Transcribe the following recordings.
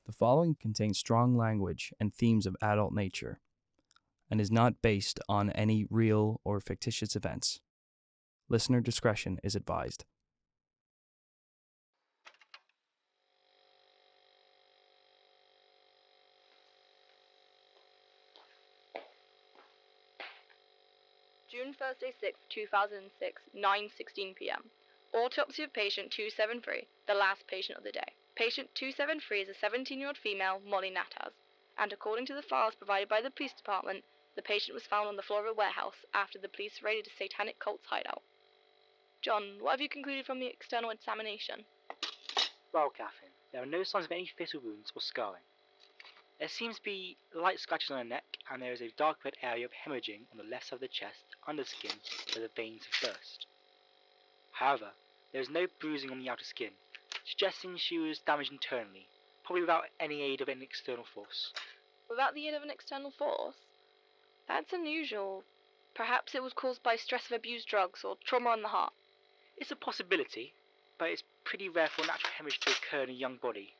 The following contains strong language and themes of adult nature, and is not based on any real or fictitious events. Listener discretion is advised. June Thursday 6th, 2006, 9:16 p.m. Autopsy of patient 273, the last patient of the day. Patient 273 is a 17-year-old female, Molly Nattaz, and according to the files provided by the police department, the patient was found on the floor of a warehouse after the police raided a satanic cult's hideout. John, what have you concluded from the external examination? Well, Catherine, there are no signs of any fatal wounds or scarring. There seems to be light scratches on her neck, and there is a dark red area of hemorrhaging on the left side of the chest, under skin, where the veins have burst. However, there is no bruising on the outer skin, suggesting she was damaged internally, probably without any aid of any external force. Without the aid of an external force? That's unusual. Perhaps it was caused by stress of abused drugs or trauma on the heart. It's a possibility, but it's pretty rare for a natural hemorrhage to occur in a young body.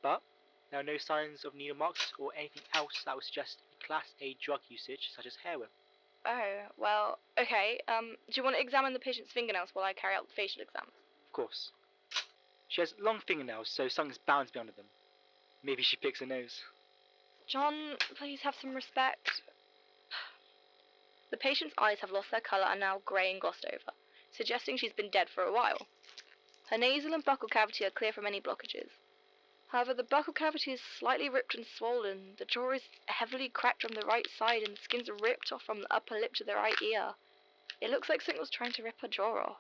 But there are no signs of needle marks or anything else that would suggest Class A drug usage, such as heroin. Oh, well, okay. Do you want to examine the patient's fingernails while I carry out the facial exam? Of course. She has long fingernails, so something's bound to be under them. Maybe she picks her nose. John, please have some respect. The patient's eyes have lost their colour and are now grey and glossed over, suggesting she's been dead for a while. Her nasal and buccal cavity are clear from any blockages. However, the buccal cavity is slightly ripped and swollen, the jaw is heavily cracked from the right side, and the skin's ripped off from the upper lip to the right ear. It looks like something was trying to rip her jaw off.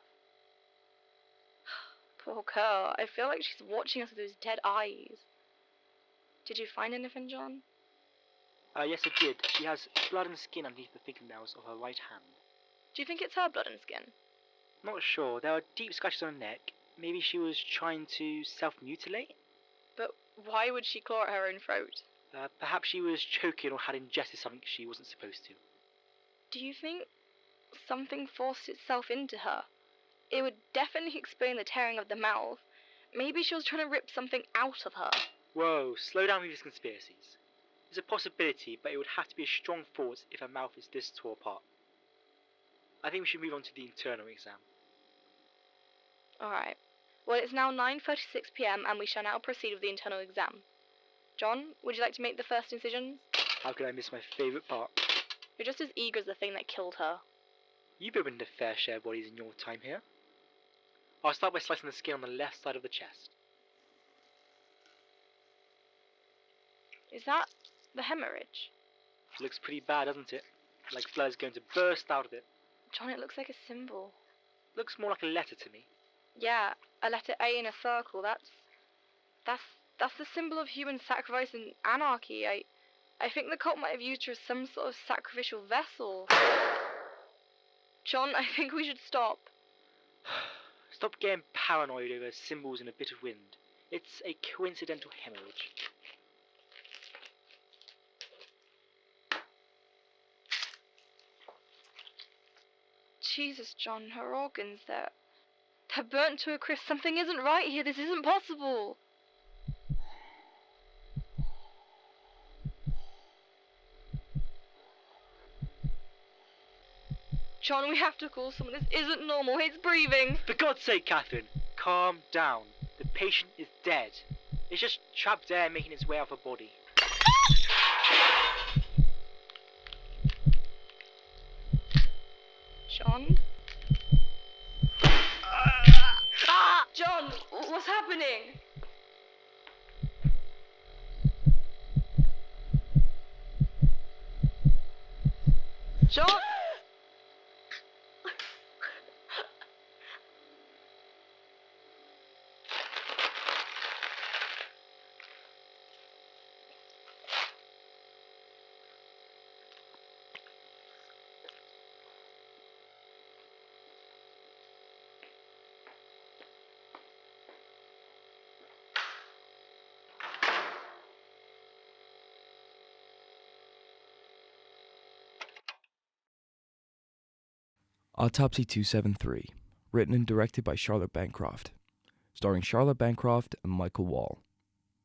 Poor girl, I feel like she's watching us with those dead eyes. Did you find anything, John? Yes, I did. She has blood and skin underneath the fingernails of her right hand. Do you think it's her blood and skin? Not sure. There are deep scratches on her neck. Maybe she was trying to self-mutilate? But why would she claw at her own throat? Perhaps she was choking or had ingested something she wasn't supposed to. Do you think something forced itself into her? It would definitely explain the tearing of the mouth. Maybe she was trying to rip something out of her. Whoa, slow down with these conspiracies. It's a possibility, but it would have to be a strong force if her mouth is this tore apart. I think we should move on to the internal exam. Alright. Well, it's now 9:36 p.m. and we shall now proceed with the internal exam. John, would you like to make the first incisions? How could I miss my favourite part? You're just as eager as the thing that killed her. You've opened a fair share of bodies in your time here. I'll start by slicing the skin on the left side of the chest. Is that the hemorrhage? It looks pretty bad, doesn't it? Like blood is going to burst out of it. John, it looks like a symbol. Looks more like a letter to me. Yeah, a letter A in a circle. That's the symbol of human sacrifice and anarchy. I think the cult might have used her as some sort of sacrificial vessel. John, I think we should stop. Stop getting paranoid over symbols in a bit of wind. It's a coincidental hemorrhage. Jesus, John, her organs, they're burnt to a crisp. Something isn't right here. This isn't possible. John, we have to call someone. This isn't normal. It's breathing. For God's sake, Catherine, calm down. The patient is dead. It's just trapped air making its way out of her body. John? John, what's happening? John? Autopsy 273, written and directed by Charlotte Bancroft, starring Charlotte Bancroft and Michael Wall.